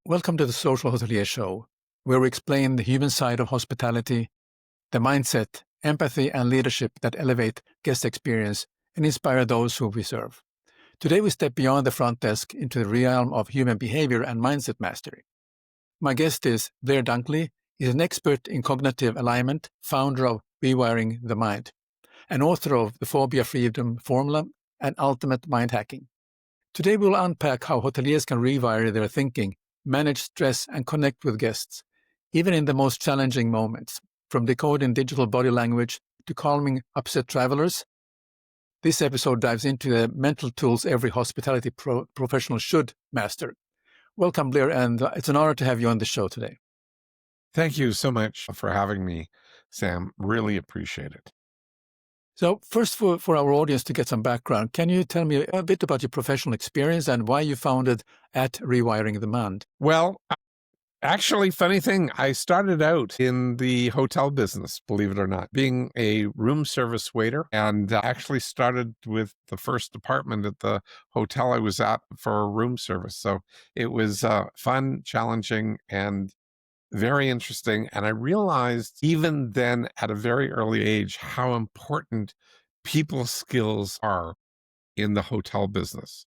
Welcome to the Social Hotelier Show, where we explain the human side of hospitality, the mindset, empathy, and leadership that elevate guest experience and inspire those who we serve. Today, we step beyond the front desk into the realm of human behavior and mindset mastery. My guest is Blair Dunkley. He's an expert in cognitive alignment, founder of Rewiring the Mind, and author of the Phobia Freedom Formula and Ultimate Mind Hacking. Today, we'll unpack how hoteliers can rewire their thinking, manage stress, and connect with guests, even in the most challenging moments, from decoding digital body language to calming upset travelers. This episode dives into the mental tools every hospitality professional should master. Welcome, Blair, and it's an honor to have you on the show today. Thank you so much for having me, Sam. Really appreciate it. So first, for our audience to get some background, can you tell me a bit about your professional experience and why you founded at Rewiring the Mind? Well, actually, funny thing, I started out in the hotel business, believe it or not, being a room service waiter, and actually started with the first apartment at the hotel I was at for room service. So it was fun, challenging, and very interesting. And I realized even then at a very early age how important people skills are in the hotel business.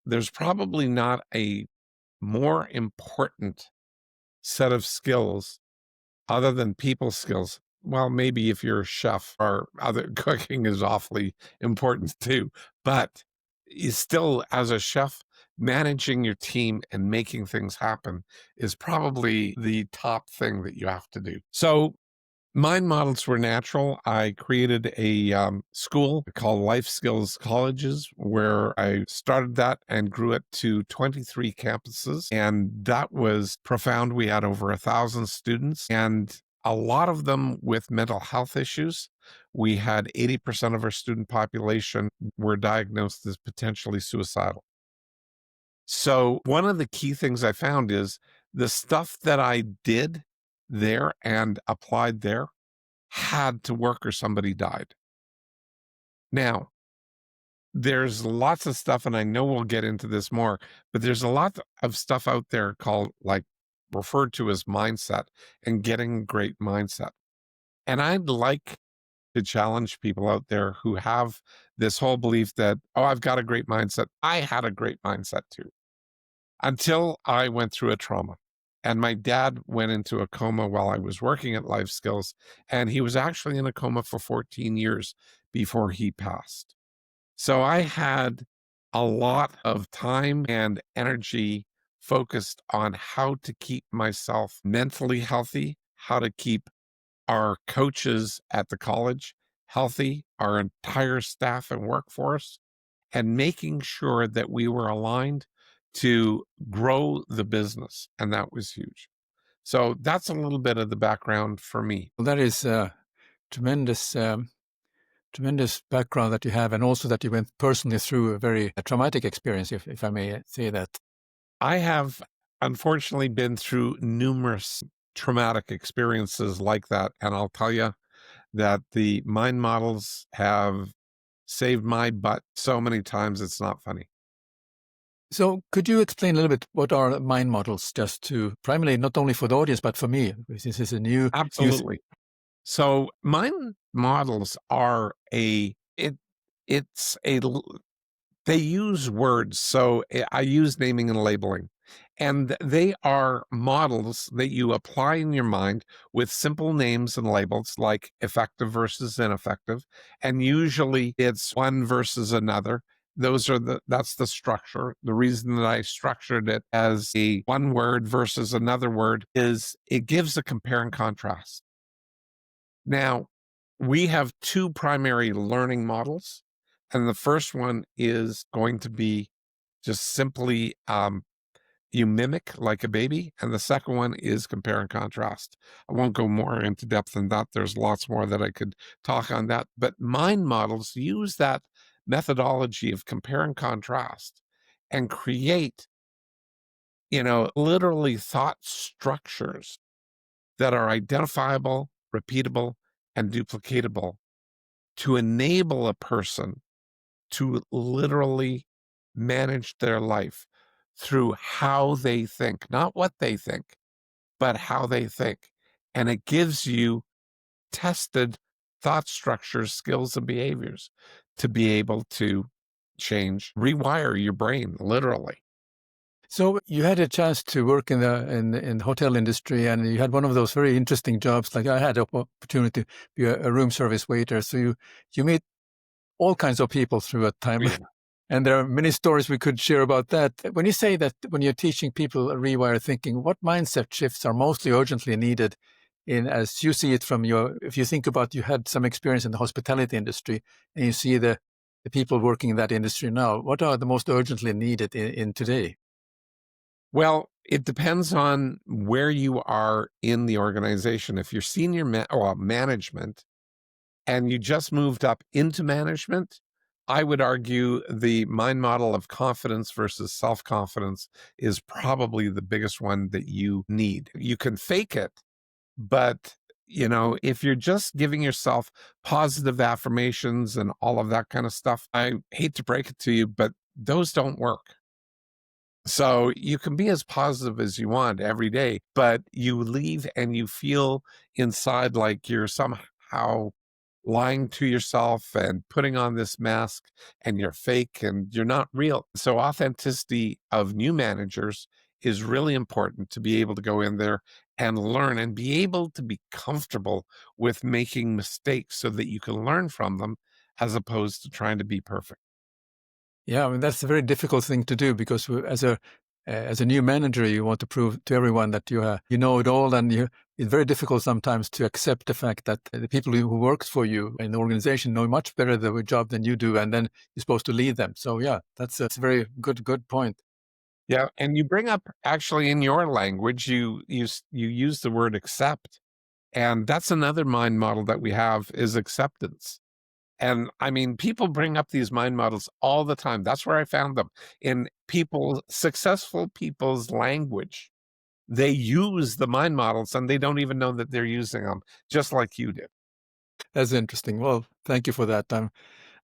There's probably not a more important set of skills other than people skills. Well, maybe if you're a chef or other cooking is awfully important too, but still as a chef, managing your team and making things happen is probably the top thing that you have to do. So mind models were natural. I created a school called Life Skills Colleges, where I started that and grew it to 23 campuses. And that was profound. We had over 1,000 students, and a lot of them with mental health issues. We had 80% of our student population were diagnosed as potentially suicidal. So one of the key things I found is the stuff that I did there and applied there had to work or somebody died. Now, there's lots of stuff, and I know we'll get into this more, but there's a lot of stuff out there called, like, referred to as mindset and getting a great mindset. And I'd like to challenge people out there who have this whole belief that, oh, I've got a great mindset. I had a great mindset too, until I went through a trauma. And my dad went into a coma while I was working at Life Skills, and he was actually in a coma for 14 years before he passed. So I had a lot of time and energy focused on how to keep myself mentally healthy, how to keep our coaches at the college healthy, our entire staff and workforce, and making sure that we were aligned to grow the business. And that was huge. So that's a little bit of the background for me. Well, that is tremendous background that you have, and also that you went personally through a very traumatic experience, if I may say that. I have unfortunately been through numerous traumatic experiences like that. And I'll tell you that the mind models have saved my butt so many times, it's not funny. So could you explain a little bit what are mind models, just to primarily not only for the audience, but for me, this is a new... Absolutely. So mind models are they use words. So I use naming and labeling, and they are models that you apply in your mind with simple names and labels like effective versus ineffective. And usually it's one versus another. That's the structure. The reason that I structured it as a one word versus another word is it gives a compare and contrast. Now, we have two primary learning models, and the first one is going to be just simply you mimic like a baby, and the second one is compare and contrast. I won't go more into depth than that. There's lots more that I could talk on that, but mind models use that methodology of compare and contrast and create, literally thought structures that are identifiable, repeatable, and duplicatable to enable a person to literally manage their life through how they think, not what they think, but how they think. And it gives you tested thought structures, skills, and behaviors to be able to rewire your brain, literally. So you had a chance to work in the hotel industry, and you had one of those very interesting jobs. Like I had the opportunity to be a room service waiter. So you meet all kinds of people through a time. And there are many stories we could share about that. When you say that when you're teaching people rewire thinking, what mindset shifts are mostly urgently needed as you see it if you think about you had some experience in the hospitality industry and you see the people working in that industry now, what are the most urgently needed in today? Well, it depends on where you are in the organization. If you're senior management and you just moved up into management, I would argue the mind model of confidence versus self-confidence is probably the biggest one that you need. You can fake it, but if you're just giving yourself positive affirmations and all of that kind of stuff, I hate to break it to you, but those don't work. So you can be as positive as you want every day, but you leave and you feel inside like you're somehow lying to yourself and putting on this mask and you're fake and you're not real. So authenticity of new managers is really important to be able to go in there and learn and be able to be comfortable with making mistakes so that you can learn from them as opposed to trying to be perfect. Yeah, I mean, that's a very difficult thing to do because as a new manager, you want to prove to everyone that you know it all, and it's very difficult sometimes to accept the fact that the people who work for you in the organization know much better the job than you do, and then you're supposed to lead them. So yeah, that's a very good point. Yeah, and you bring up actually in your language, you use the word accept, and that's another mind model that we have is acceptance. And I mean, people bring up these mind models all the time. That's where I found them in successful people's language. They use the mind models and they don't even know that they're using them, just like you did. That's interesting. Well, thank you for that.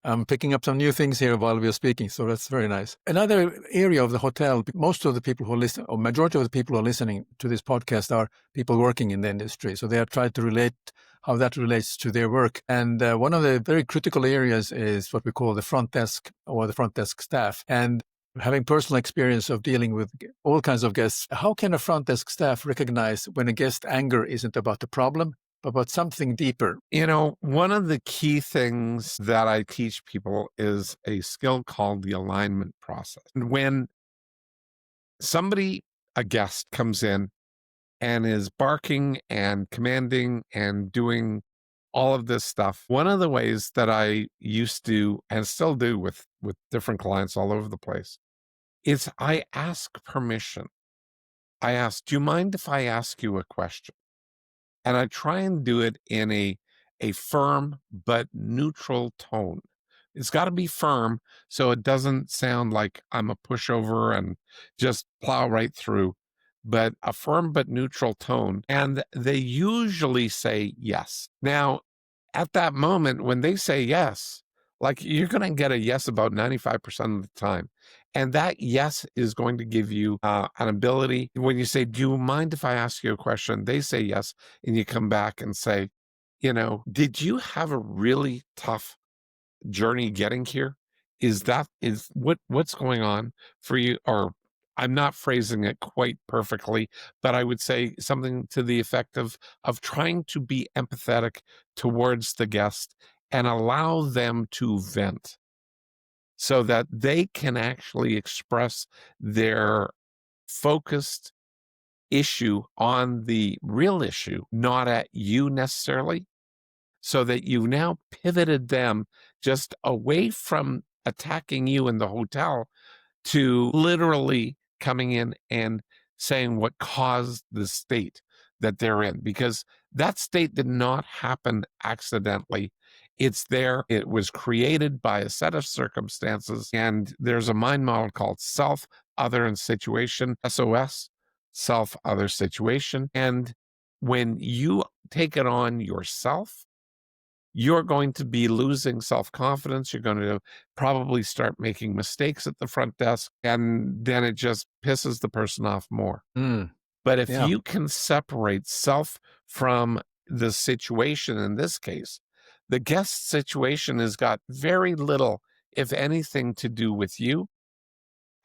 I'm picking up some new things here while we are speaking, so that's very nice. Another area of the hotel, most of the people who listen, or majority of the people who are listening to this podcast are people working in the industry. So they are trying to relate how that relates to their work. And one of the very critical areas is what we call the front desk or the front desk staff. And having personal experience of dealing with all kinds of guests, how can a front desk staff recognize when a guest anger isn't about the problem, but about something deeper? One of the key things that I teach people is a skill called the alignment process. And when a guest comes in and is barking and commanding and doing all of this stuff, one of the ways that I used to and still do with different clients all over the place is I ask permission. I ask, do you mind if I ask you a question? And I try and do it in a firm but neutral tone. It's got to be firm so it doesn't sound like I'm a pushover and just plow right through, but a firm but neutral tone. And they usually say yes. Now, at that moment, when they say yes, like you're going to get a yes about 95% of the time. And that yes is going to give you an ability. When you say, do you mind if I ask you a question? They say yes. And you come back and say, did you have a really tough journey getting here? What's going on for you? Or I'm not phrasing it quite perfectly, but I would say something to the effect of trying to be empathetic towards the guest and allow them to vent so that they can actually express their focused issue on the real issue, not at you necessarily, so that you've now pivoted them just away from attacking you in the hotel to literally coming in and saying what caused the state that they're in, because that state did not happen accidentally. It's there. It was created by a set of circumstances. And there's a mind model called self, other, and situation, SOS, self, other, situation. And when you take it on yourself, you're going to be losing self-confidence. You're going to probably start making mistakes at the front desk, and then it just pisses the person off more. Mm, But if yeah. you can separate self from the situation, in this case, the guest situation has got very little, if anything, to do with you.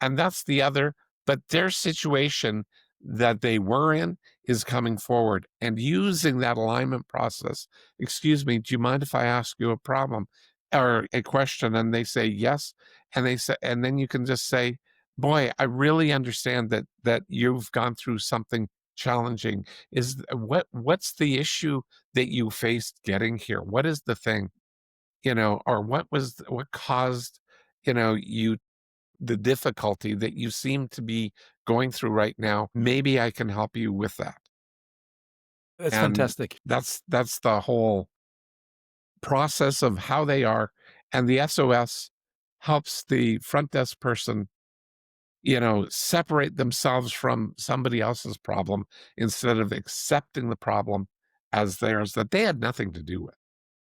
And that's the other, but their situation that they were in is coming forward and using that alignment process. Excuse me, do you mind if I ask you a problem or a question? And they say yes. And they say, and then you can just say, boy, I really understand that you've gone through something challenging. What's the issue that you faced getting here? What is the thing? Or what caused, you the difficulty that you seem to be going through right now? Maybe I can help you with that. That's And fantastic. that's the whole process of how they are. And the SOS helps the front desk person, separate themselves from somebody else's problem instead of accepting the problem as theirs that they had nothing to do with.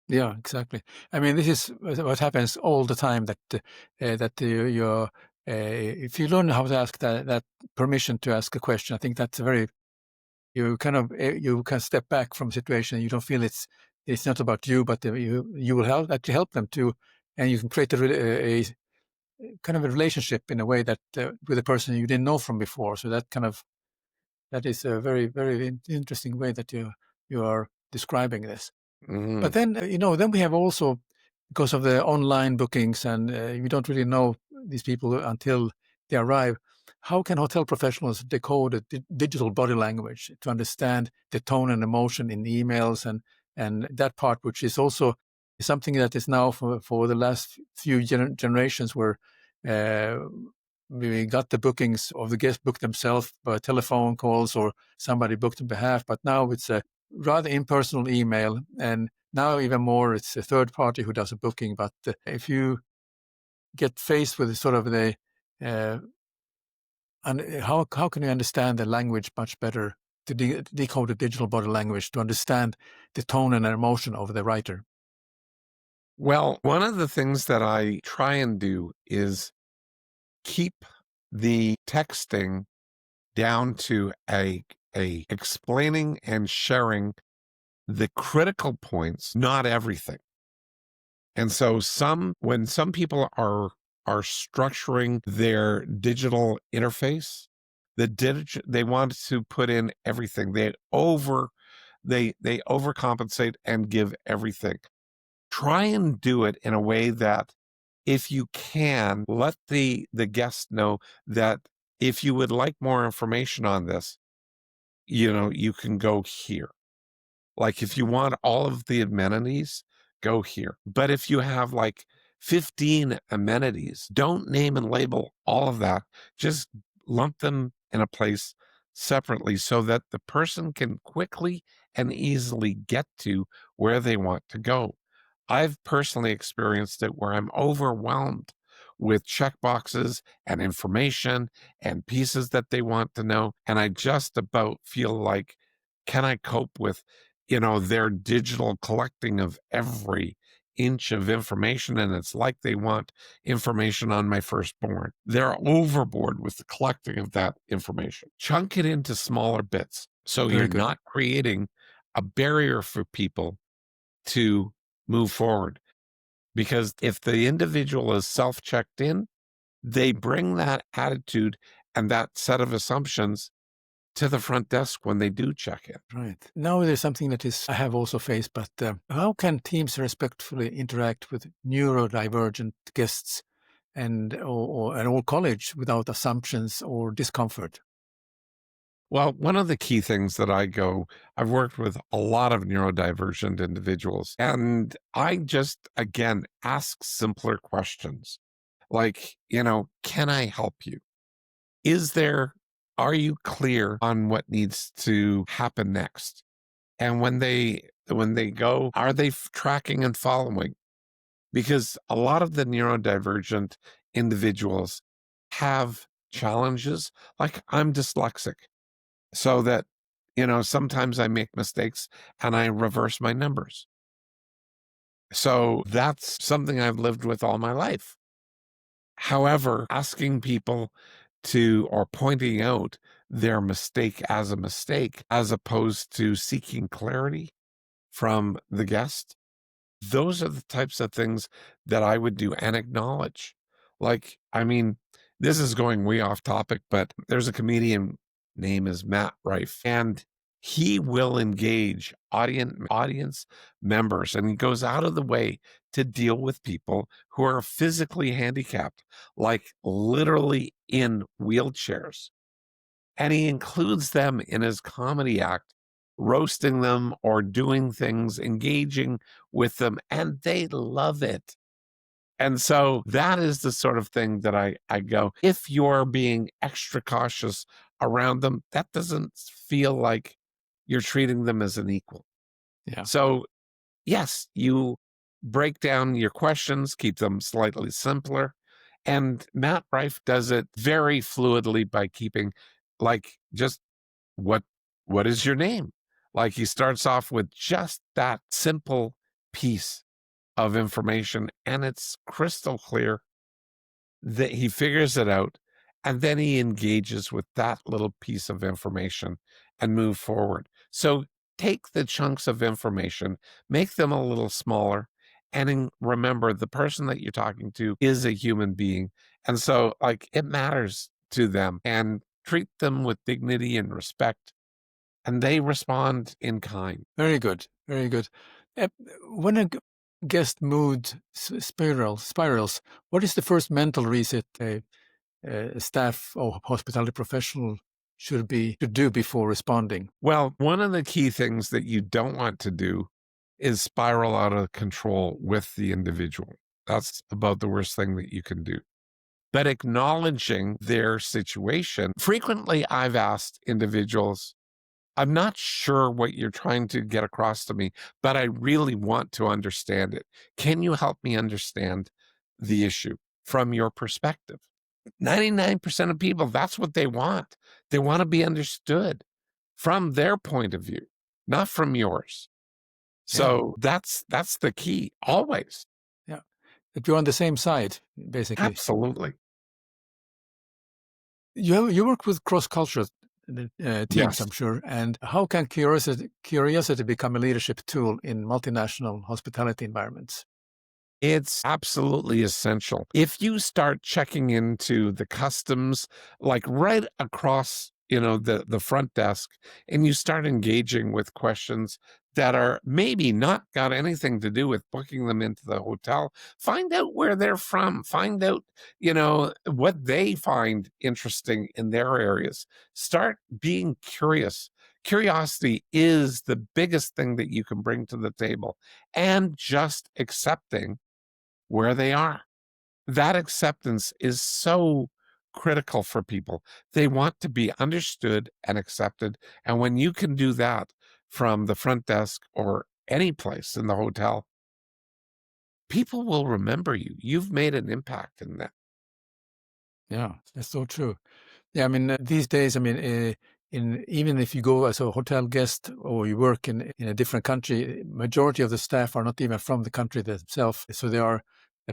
Yeah, exactly. I mean, this is what happens all the time. You're if you learn how to ask that permission to ask a question, I think that's a very you can step back from a situation. You don't feel it's not about you, but you will actually help them too, and you can create a kind of a relationship in a way that with a person you didn't know from before. So that is a very very interesting way that you are describing this. Mhm. But then, then we have also, because of the online bookings and we don't really know these people until they arrive, how can hotel professionals decode a digital body language to understand the tone and emotion in emails and that part, which is also something that is now for the last few generations where uh, we got the bookings of the guest booked themselves by telephone calls or somebody booked on behalf, but now it's a rather impersonal email, and now even more it's a third party who does a booking. But if you get faced with sort of uh, and how can you understand the language much better to decode the digital body language to understand the tone and emotion of the writer? Well, one of the things that I try and do is keep the texting down to a explaining and sharing the critical points, not everything. And so when some people are structuring their digital interface, they want to put in everything. They overcompensate and give everything. Try and do it in a way that, if you can, let the guest know that if you would like more information on this, you can go here. Like, if you want all of the amenities, go here. But if you have like 15 amenities, don't name and label all of that. Just lump them in a place separately so that the person can quickly and easily get to where they want to go. I've personally experienced it where I'm overwhelmed with checkboxes and information and pieces that they want to know. And I just about feel like, can I cope with, their digital collecting of every inch of information? And it's like they want information on my firstborn. They're overboard with the collecting of that information. Chunk it into smaller bits so you're Very good. not creating a barrier for people to move forward. Because if the individual is self-checked in, they bring that attitude and that set of assumptions to the front desk when they do check in. Right. Now there's something that is I have also faced, but how can teams respectfully interact with neurodivergent guests or at all college without assumptions or discomfort? Well, one of the key things that I've worked with a lot of neurodivergent individuals, and I just, again, ask simpler questions like, can I help you? Are you clear on what needs to happen next? And when they go, are they tracking and following? Because a lot of the neurodivergent individuals have challenges. Like, I'm dyslexic, so that, sometimes I make mistakes and I reverse my numbers. So that's something I've lived with all my life. However, asking people to or pointing out their mistake as a mistake, as opposed to seeking clarity from the guest, those are the types of things that I would do and acknowledge. Like, I mean, this is going way off topic, but there's a comedian name is Matt Rife, and he will engage audience members, and he goes out of the way to deal with people who are physically handicapped, like literally in wheelchairs. And he includes them in his comedy act, roasting them or doing things, engaging with them, and they love it. And so that is the sort of thing that I go, if you're being extra cautious around them, that doesn't feel like you're treating them as an equal. Yeah. So yes, you break down your questions, keep them slightly simpler. And Matt Rife does it very fluidly by keeping like just what what is your name? Like he starts off with just that simple piece of information and it's crystal clear that he figures it out and then he engages with that little piece of information and move forward. So take the chunks of information, make them a little smaller, and remember the person that you're talking to is a human being. And so, like, it matters to them and treat them with dignity and respect. And they respond in kind. Very good. Very good. Uh, When a guest mood spirals, what is the first mental reset a staff or hospitality professional should do before responding? Well, one of the key things that you don't want to do is spiral out of control with the individual. That's about the worst thing that you can do. But acknowledging their situation, frequently I've asked individuals, I'm not sure what you're trying to get across to me, but I really want to understand it. Can you help me understand the issue from your perspective? 99% of people, that's what they want. They want to be understood from their point of view, not from yours. Yeah. So that's the key, always. Yeah. That you're on the same side, basically. Absolutely. You work with cross-cultural teams, Yes. I'm sure. And how can curiosity become a leadership tool in multinational hospitality environments? It's absolutely essential. If you start checking into the customs, like right across, the front desk, and you start engaging with questions that are maybe not got anything to do with booking them into the hotel, find out where they're from, find out, what they find interesting in their areas. Start being curious. Curiosity is the biggest thing that you can bring to the table, and just accepting where they are. That acceptance is so critical for people. They want to be understood and accepted. And when you can do that from the front desk or any place in the hotel, people will remember you. You've made an impact in that. Yeah, that's so true. Yeah, I mean, these days, I mean, even if you go as a hotel guest or you work in a different country, majority of the staff are not even from the country themselves. So there are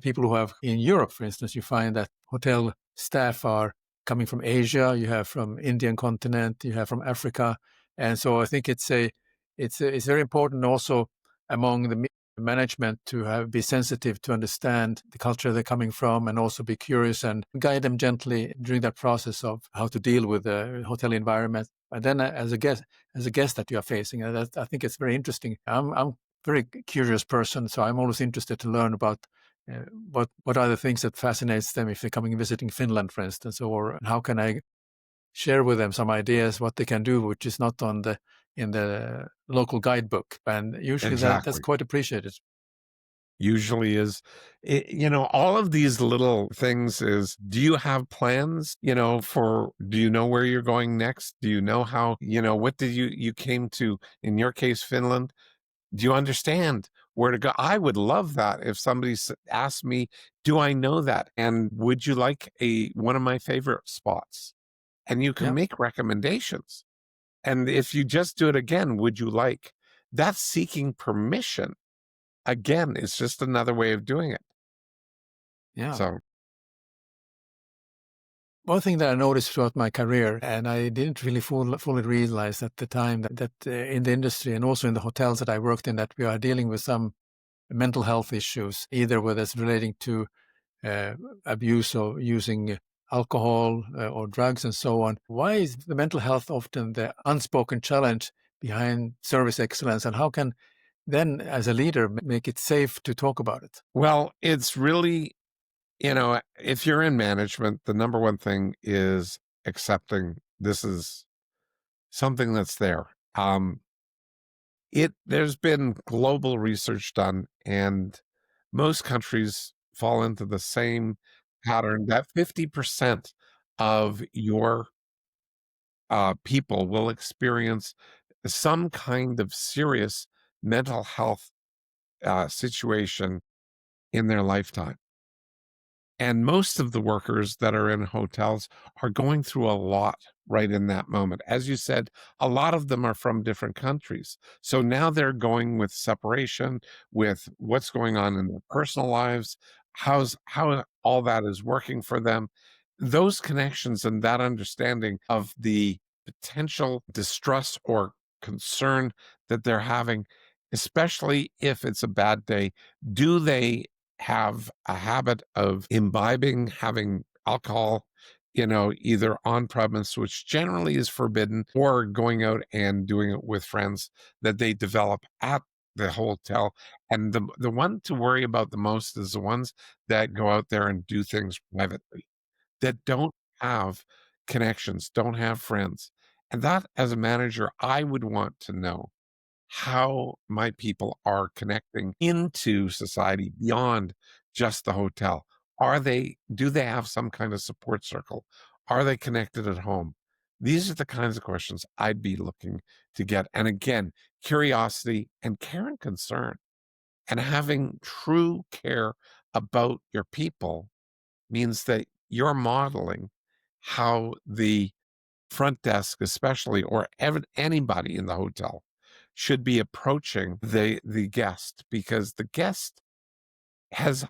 people who have, in Europe, for instance, you find that hotel staff are coming from Asia, you have from Indian continent, you have from Africa. And so I think it's very important also among the management to be sensitive to understand the culture they're coming from and also be curious and guide them gently during that process of how to deal with the hotel environment. And then as a guest that you are facing, I think it's very interesting. I'm a very curious person, so I'm always interested to learn about what are the things that fascinates them if they're coming and visiting Finland, for instance, or how can I share with them some ideas what they can do, which is not in the local guidebook. And usually that's Exactly. quite appreciated. Usually is, all of these little things is, do you have plans, do you know where you're going next? Do you know how, what did you came to, in your case, Finland? Do you understand where to go? I would love that if somebody asked me, do I know that? And would you like one of my favorite spots? And you can Yeah. make recommendations. And if you just do it again, would you like? That's seeking permission. again, it's just another way of doing it. Yeah. So, One thing that I noticed throughout my career, and I didn't really fully realize at the time that in the industry and also in the hotels that I worked in, that we are dealing with some mental health issues, either whether it's relating to uh, abuse or using alcohol or drugs and so on. Why is the mental health often the unspoken challenge behind service excellence, and how can then, as a leader, make it safe to talk about it? well, it's really, if you're in management, the number one thing is accepting this is something that's there. There's been global research done, and most countries fall into the same pattern that 50% of your people will experience some kind of serious mental health situation in their lifetime. And most of the workers that are in hotels are going through a lot right in that moment. As you said, a lot of them are from different countries. So now they're going with separation, with what's going on in their personal lives, how all that is working for them. Those connections and that understanding of the potential distress or concern that they're having, especially if it's a bad day, do they have a habit of imbibing, having alcohol, either on premise, which generally is forbidden, or going out and doing it with friends that they develop at the hotel. And the one to worry about the most is the ones that go out there and do things privately, that don't have connections, don't have friends. And that, as a manager, I would want to know how my people are connecting into society beyond just the hotel. Do they have some kind of support circle? Are they connected at home? These are the kinds of questions I'd be looking to get. And again, curiosity and care and concern and having true care about your people means that you're modeling how the front desk especially, or anybody in the hotel should be approaching the guest, because the guest has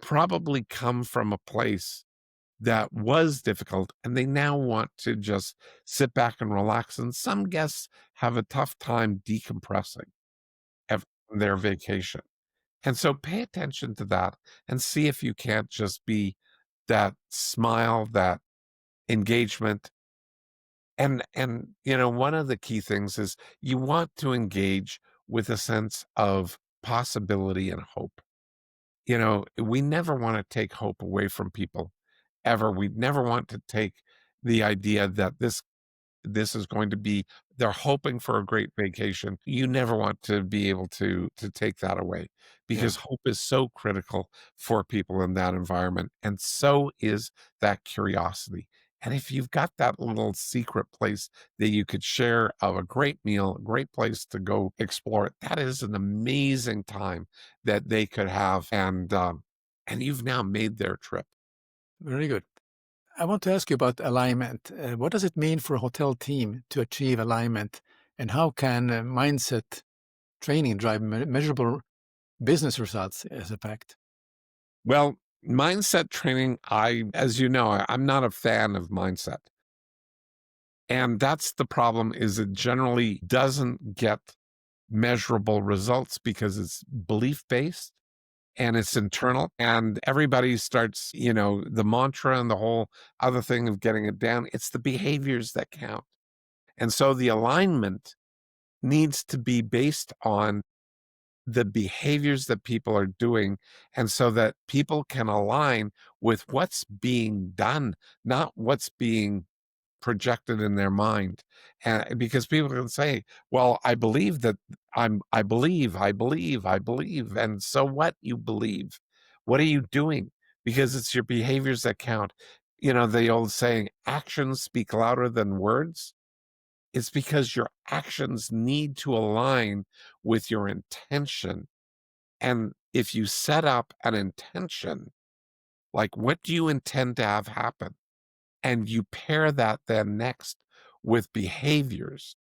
probably come from a place that was difficult and they now want to just sit back and relax. And some guests have a tough time decompressing af- from their vacation. And so pay attention to that and see if you can't just be that smile, that engagement. And one of the key things is you want to engage with a sense of possibility and hope. We never want to take hope away from people ever. We never want to take the idea that this is going to be, they're hoping for a great vacation. You never want to be able to take that away, Yeah. because hope is so critical for people in that environment, and so is that curiosity. And if you've got that little secret place that you could share of a great meal, a great place to go explore it, that is an amazing time that they could have. And you've now made their trip. Very good. I want to ask you about alignment. What does it mean for a hotel team to achieve alignment, and how can mindset training drive measurable business results as a fact? Well, mindset training, as you know, I'm not a fan of mindset. And that's the problem, is it generally doesn't get measurable results because it's belief based and it's internal, and everybody starts, the mantra and the whole other thing of getting it down. It's the behaviors that count. And so the alignment needs to be based on the behaviors that people are doing, and so that people can align with what's being done, not what's being projected in their mind. And because people can say, well, I believe that I believe. And so what? You believe. What are you doing? Because it's your behaviors that count. The old saying, actions speak louder than words. It's because your actions need to align with your intention. And if you set up an intention, like, what do you intend to have happen? And you pair that then next with behaviors,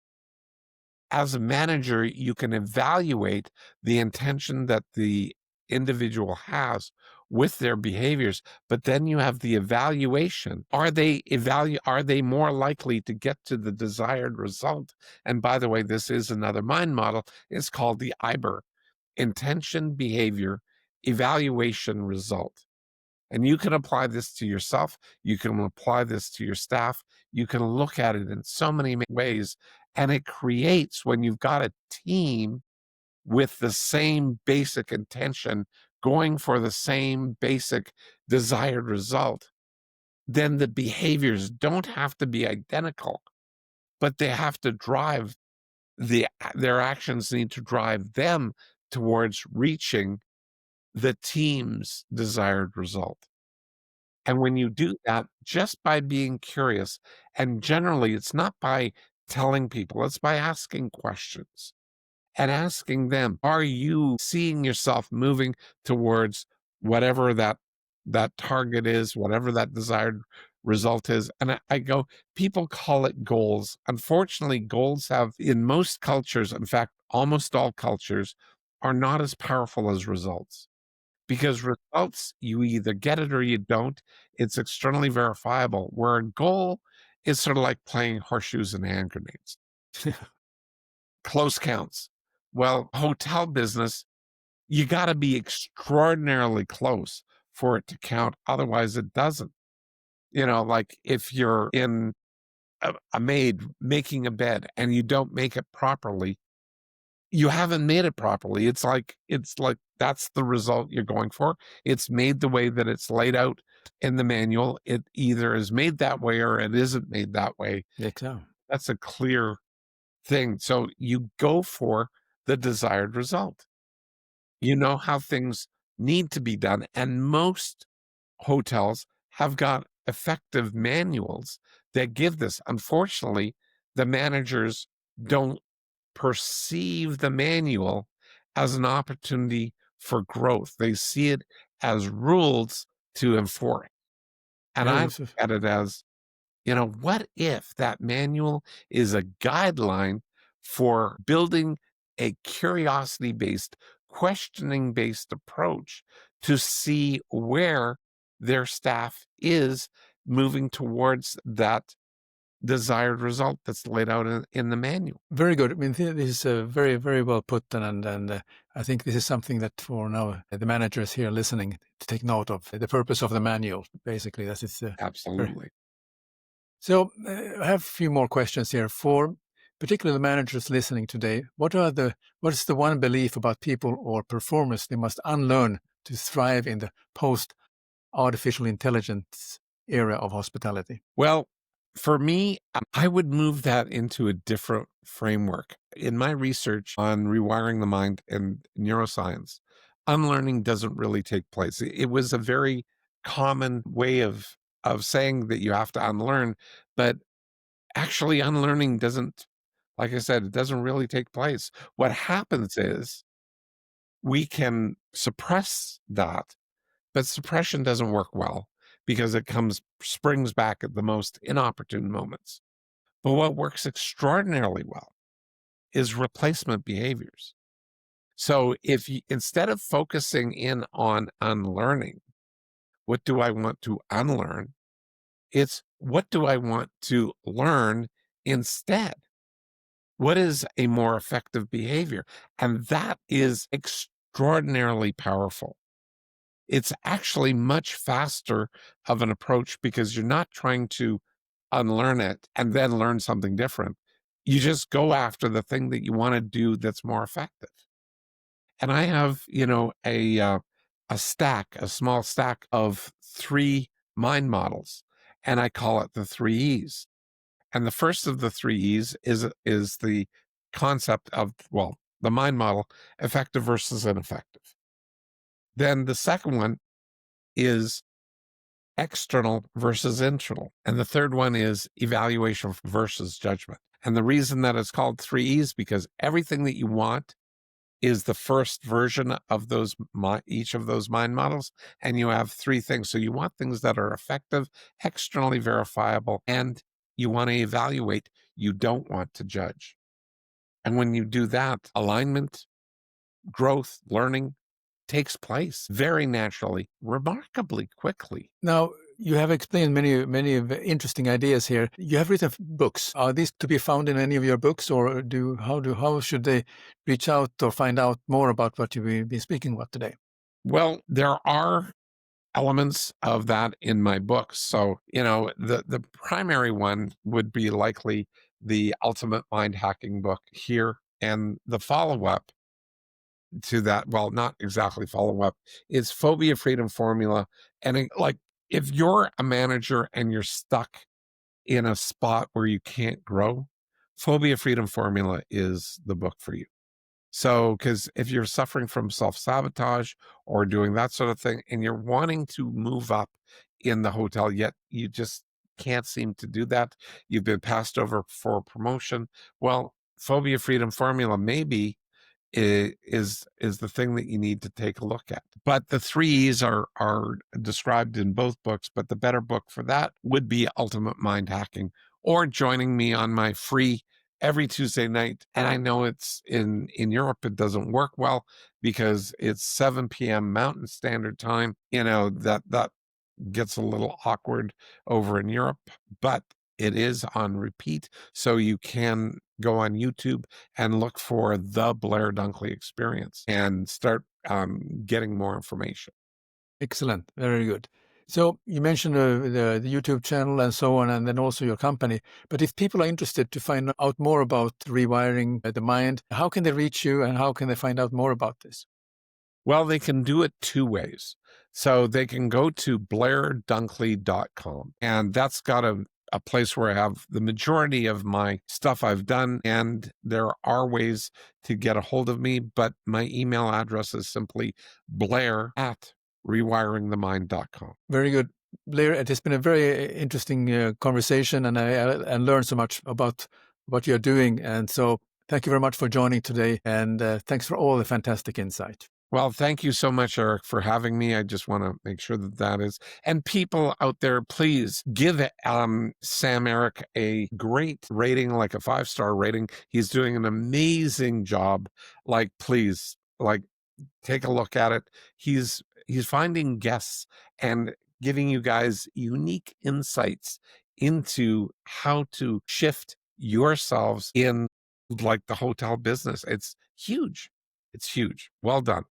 as a manager, you can evaluate the intention that the individual has with their behaviors, but then you have the evaluation. Are they more likely to get to the desired result? And by the way, this is another mind model. It's called the IBER, intention, behavior, evaluation, result. And you can apply this to yourself. You can apply this to your staff. You can look at it in so many ways. And it creates, when you've got a team with the same basic intention, going for the same basic desired result, then the behaviors don't have to be identical, but they have to drive their actions need to drive them towards reaching the team's desired result. And when you do that, just by being curious, and generally it's not by telling people, it's by asking questions and asking them, are you seeing yourself moving towards whatever that target is, whatever that desired result is? And I go, people call it goals. Unfortunately, goals have, in most cultures, in fact, almost all cultures, are not as powerful as results. Because results, you either get it or you don't. It's externally verifiable, where a goal is sort of like playing horseshoes and hand grenades. Close counts. Well, hotel business, you got to be extraordinarily close for it to count. Otherwise, it doesn't. Like if you're in a maid making a bed and you don't make it properly, you haven't made it properly. It's like that's the result you're going for. It's made the way that it's laid out in the manual. It either is made that way or it isn't made that way. Exactly. That's a clear thing. So you go for the desired result. You know how things need to be done. And most hotels have got effective manuals that give this. Unfortunately, the managers don't perceive the manual as an opportunity for growth. They see it as rules to enforce. And Yeah, I look at it as, what if that manual is a guideline for building a curiosity-based, questioning-based approach to see where their staff is moving towards that desired result that's laid out in the manual. very good. I mean, this is very, very well put, and I think this is something that for now the managers here listening to take note of. The purpose of the manual, basically, that is Absolutely. So I have a few more questions here for particularly the managers listening today. What is the one belief about people or performers they must unlearn to thrive in the post artificial intelligence era of hospitality? Well, for me, I would move that into a different framework. In my research on rewiring the mind and neuroscience, unlearning doesn't really take place. It was a very common way of saying that you have to unlearn, but actually unlearning doesn't, like I said, it doesn't really take place. What happens is we can suppress that, but suppression doesn't work well because it springs back at the most inopportune moments. But what works extraordinarily well is replacement behaviors. So if you, instead of focusing in on unlearning, what do I want to unlearn? It's what do I want to learn instead? What is a more effective behavior? And that is extraordinarily powerful. It's actually much faster of an approach because you're not trying to unlearn it and then learn something different. You just go after the thing that you want to do that's more effective. And I have, a small stack of 3 mind models, and I call it the 3 E's. And the first of the 3 E's is the concept of, well, the mind model, effective versus ineffective. Then the second one is external versus internal. And the third one is evaluation versus judgment. And the reason that it's called 3 E's because everything that you want is the first version of each of those mind models. And you have 3 things. So you want things that are effective, externally verifiable, and you want to evaluate. You don't want to judge. And when you do that, alignment, growth, learning takes place very naturally, remarkably quickly. Now, you have explained many of the interesting ideas here. You have written books. Are these to be found in any of your books, or how should they reach out or find out more about what you've been speaking about today? Well, there are elements of that in my books. So, the primary one would be likely the Ultimate Mind Hacking book here. And the follow-up to that, well, not exactly follow-up, is Phobia Freedom Formula. And if you're a manager and you're stuck in a spot where you can't grow, Phobia Freedom Formula is the book for you. So, because if you're suffering from self-sabotage or doing that sort of thing, and you're wanting to move up in the hotel, yet you just can't seem to do that, you've been passed over for promotion, well, Phobia Freedom Formula maybe is the thing that you need to take a look at. But the 3 E's are described in both books, but the better book for that would be Ultimate Mind Hacking, or joining me on my free every Tuesday night. And I know it's in Europe, it doesn't work well because it's 7 p.m. Mountain Standard Time. That gets a little awkward over in Europe, but it is on repeat. So you can go on YouTube and look for the Blair Dunkley Experience and start getting more information. Excellent. Very good. So you mentioned the YouTube channel and so on, and then also your company. But if people are interested to find out more about rewiring the mind, how can they reach you and how can they find out more about this? Well, they can do it 2 ways. So they can go to blairdunkley.com, and that's got a place where I have the majority of my stuff I've done, and there are ways to get a hold of me, but my email address is simply blair@rewiringthemind.com. Very good. Blair, it has been a very interesting conversation, and I learned so much about what you're doing. And so thank you very much for joining today, and thanks for all the fantastic insight. Well, thank you so much, Eric, for having me. I just want to make sure that is. And people out there, please give Sam-Erik a great rating, like a 5-star rating. He's doing an amazing job. Please, take a look at it. He's finding guests and giving you guys unique insights into how to shift yourselves in the hotel business. It's huge. It's huge. Well done.